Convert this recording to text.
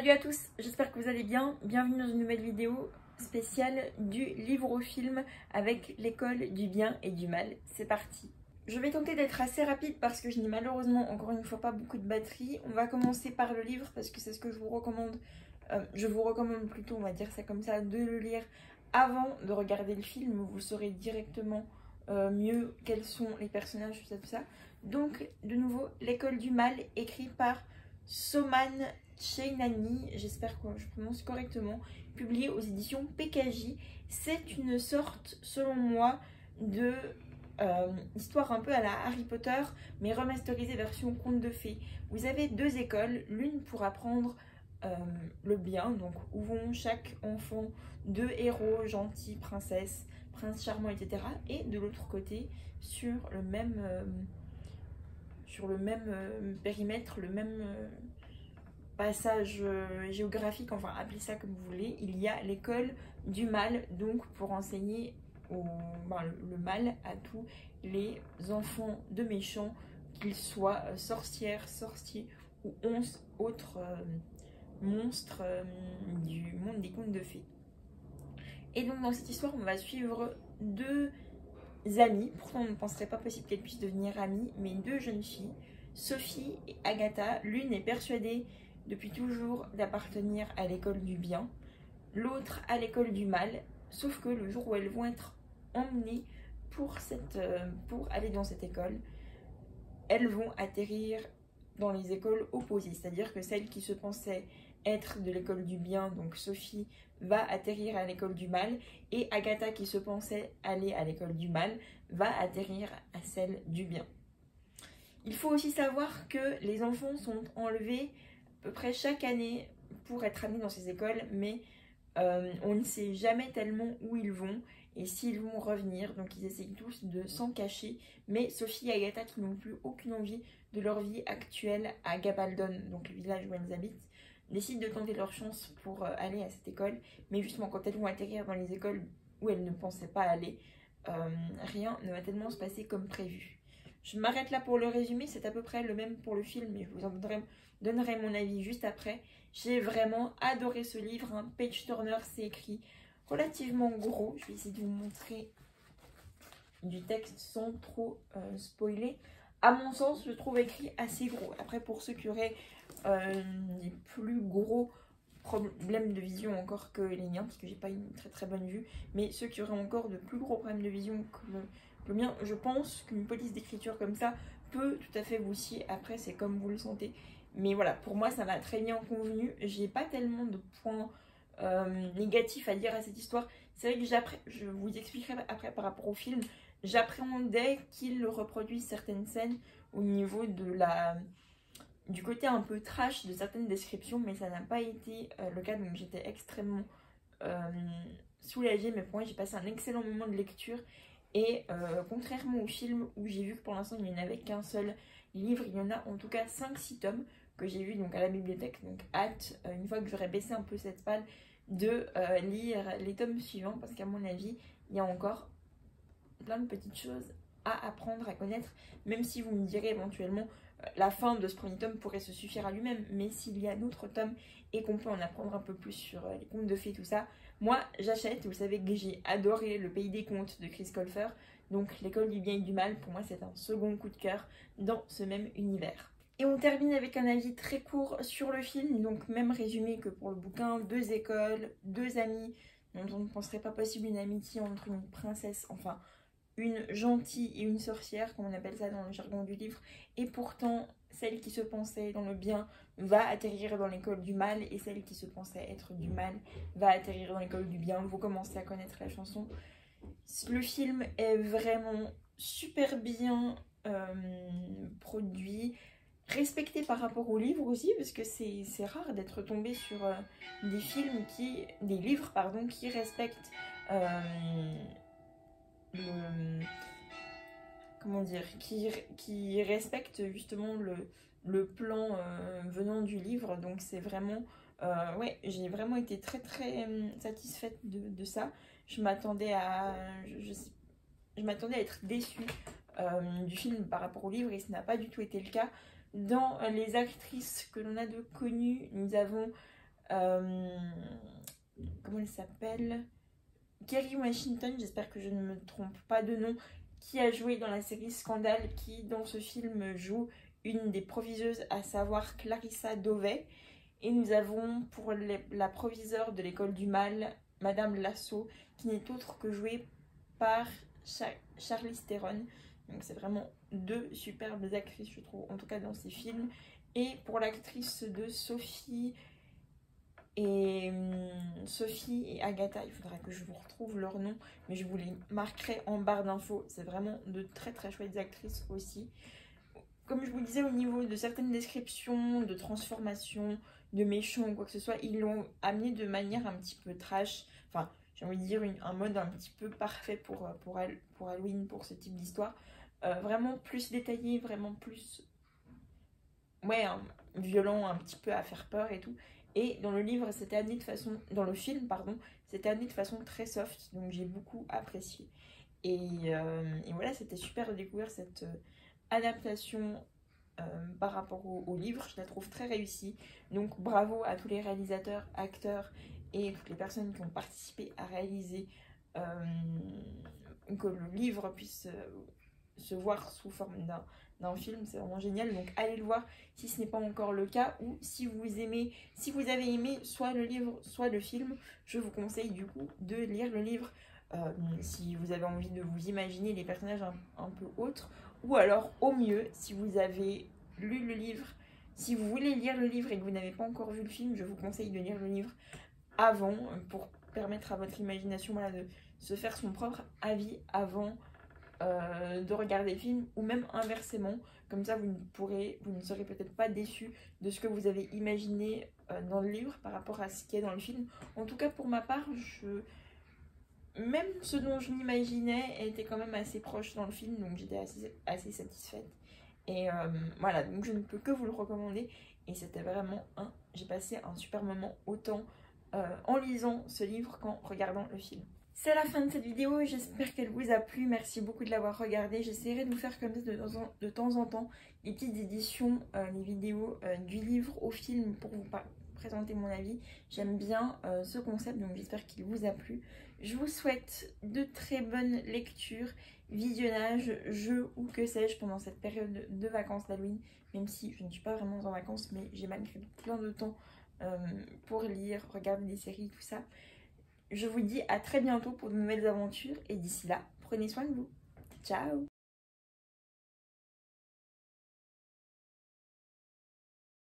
Salut à tous, j'espère que vous allez bien. Bienvenue dans une nouvelle vidéo spéciale du livre au film avec l'école du bien et du mal. C'est parti. Je vais tenter d'être assez rapide parce que je n'ai malheureusement encore une fois pas beaucoup de batterie. On va commencer par le livre parce que c'est ce que je vous recommande. Je vous recommande plutôt, on va dire ça comme ça, de le lire avant de regarder le film. Vous saurez directement mieux quels sont les personnages, tout ça. Donc, de nouveau, l'école du mal, écrit par Soman Chainani, j'espère que je prononce correctement, publié aux éditions PKJ. C'est une sorte, selon moi, de histoire un peu à la Harry Potter, mais remasterisée version conte de fées. Vous avez deux écoles, l'une pour apprendre le bien, donc où vont chaque enfant, deux héros gentils, princesse, prince charmant, etc. Et de l'autre côté, sur le même périmètre, le même passage géographique, enfin appelez ça comme vous voulez, il y a l'école du mal, donc pour enseigner le mal à tous les enfants de méchants, qu'ils soient sorcières, sorciers ou 11 autres monstres du monde des contes de fées. Et donc dans cette histoire, on va suivre deux amies, pourtant on ne penserait pas possible qu'elles puissent devenir amies, mais deux jeunes filles, Sophie et Agatha. L'une est persuadée depuis toujours d'appartenir à l'école du bien, l'autre à l'école du mal, sauf que le jour où elles vont être emmenées pour aller dans cette école, elles vont atterrir dans les écoles opposées, c'est-à-dire que celle qui se pensait être de l'école du bien, donc Sophie, va atterrir à l'école du mal, et Agatha, qui se pensait aller à l'école du mal, va atterrir à celle du bien. Il faut aussi savoir que les enfants sont enlevés à peu près chaque année pour être amenés dans ces écoles, mais on ne sait jamais tellement où ils vont et s'ils vont revenir, donc ils essayent tous de s'en cacher, mais Sophie et Agatha, qui n'ont plus aucune envie de leur vie actuelle à Gabaldon, donc le village où elles habitent, décident de tenter leur chance pour aller à cette école, mais justement quand elles vont atterrir dans les écoles où elles ne pensaient pas aller, rien ne va tellement se passer comme prévu. Je m'arrête là pour le résumé, c'est à peu près le même pour le film, mais je vous en donnerai mon avis juste après. J'ai vraiment adoré ce livre, un page turner, c'est écrit relativement gros. Je vais essayer de vous montrer du texte sans trop spoiler. À mon sens, je trouve écrit assez gros. Après, pour ceux qui auraient des plus gros problèmes de vision encore que les miens, parce que j'ai pas une très très bonne vue, mais ceux qui auraient encore de plus gros problèmes de vision que le mien, je pense qu'une police d'écriture comme ça peut tout à fait vous scier. Après, c'est comme vous le sentez. Mais voilà, pour moi, ça m'a très bien convenu. J'ai pas tellement de points négatifs à dire à cette histoire. C'est vrai que je vous expliquerai après par rapport au film, j'appréhendais qu'il reproduise certaines scènes au niveau du côté un peu trash de certaines descriptions, mais ça n'a pas été le cas, donc j'étais extrêmement soulagée. Mais pour moi, j'ai passé un excellent moment de lecture. Et contrairement au film où j'ai vu que pour l'instant il n'y en avait qu'un seul livre, il y en a en tout cas 5-6 tomes que j'ai vu donc à la bibliothèque. Donc hâte, une fois que j'aurai baissé un peu cette palle, de lire les tomes suivants, parce qu'à mon avis il y a encore plein de petites choses à apprendre, à connaître, même si vous me direz éventuellement la fin de ce premier tome pourrait se suffire à lui-même, mais s'il y a d'autres tomes et qu'on peut en apprendre un peu plus sur les contes de fées, tout ça, moi j'achète. Vous savez que j'ai adoré Le Pays des Contes de Chris Colfer, donc l'école du bien et du mal, pour moi c'est un second coup de cœur dans ce même univers. Et on termine avec un avis très court sur le film, donc même résumé que pour le bouquin, deux écoles, deux amis, dont on ne penserait pas possible une amitié entre une princesse, enfin une gentille et une sorcière, comme on appelle ça dans le jargon du livre, et pourtant celle qui se pensait dans le bien va atterrir dans l'école du mal, et celle qui se pensait être du mal va atterrir dans l'école du bien. Vous commencez à connaître la chanson. Le film est vraiment super bien produit, respecté par rapport au livre aussi, parce que c'est rare d'être tombé sur des livres qui respectent qui respecte justement le plan venant du livre. Donc c'est vraiment ouais, j'ai vraiment été très très satisfaite de ça. Je m'attendais à être déçue du film par rapport au livre, et ce n'a pas du tout été le cas. Dans les actrices que l'on a de connues, nous avons Comment elle s'appelle? Kerry Washington, j'espère que je ne me trompe pas de nom, qui a joué dans la série Scandale, qui dans ce film joue une des proviseuses, à savoir Clarissa Dovey. Et nous avons pour la proviseure de l'école du mal, Madame Lasso, qui n'est autre que jouée par Charlize Theron. Donc c'est vraiment deux superbes actrices, je trouve, en tout cas dans ces films. Et pour l'actrice de Sophie et Agatha, il faudra que je vous retrouve leur nom, mais je vous les marquerai en barre d'infos. C'est vraiment de très très chouettes actrices aussi. Comme je vous disais, au niveau de certaines descriptions, de transformations, de méchants ou quoi que ce soit, ils l'ont amené de manière un petit peu trash. Enfin, j'ai envie de dire un mode un petit peu parfait pour Halloween, pour ce type d'histoire. Vraiment plus détaillé, vraiment plus... Ouais, violent, un petit peu à faire peur et tout. Et dans le livre, c'était amené de façon... Dans le film, pardon, c'était amené de façon très soft. Donc j'ai beaucoup apprécié. Et voilà, c'était super de découvrir cette adaptation par rapport au livre. Je la trouve très réussie. Donc bravo à tous les réalisateurs, acteurs et toutes les personnes qui ont participé à réaliser que le livre puisse se voir sous forme d'un film. C'est vraiment génial. Donc allez le voir si ce n'est pas encore le cas, ou si vous avez aimé soit le livre soit le film, je vous conseille du coup de lire le livre. Si vous avez envie de vous imaginer les personnages un peu autres, ou alors au mieux, si vous avez lu le livre, si vous voulez lire le livre et que vous n'avez pas encore vu le film, je vous conseille de lire le livre avant, pour permettre à votre imagination, voilà, de se faire son propre avis avant de regarder le film, ou même inversement. Comme ça, vous ne serez peut-être pas déçu de ce que vous avez imaginé dans le livre par rapport à ce qui est dans le film. En tout cas, pour ma part, même ce dont je m'imaginais était quand même assez proche dans le film, donc j'étais assez satisfaite. Et voilà, donc je ne peux que vous le recommander. Et c'était vraiment j'ai passé un super moment, autant en lisant ce livre qu'en regardant le film. C'est la fin de cette vidéo, j'espère qu'elle vous a plu. Merci beaucoup de l'avoir regardée. J'essaierai de vous faire comme ça de temps en temps des petites éditions, les vidéos du livre au film pour vous présenter mon avis. J'aime bien ce concept, donc j'espère qu'il vous a plu. Je vous souhaite de très bonnes lectures, visionnages, jeux ou que sais-je pendant cette période de vacances d'Halloween. Même si je ne suis pas vraiment en vacances, mais j'ai malgré tout plein de temps pour lire, regarder des séries, tout ça. Je vous dis à très bientôt pour de nouvelles aventures et d'ici là, prenez soin de vous. Ciao!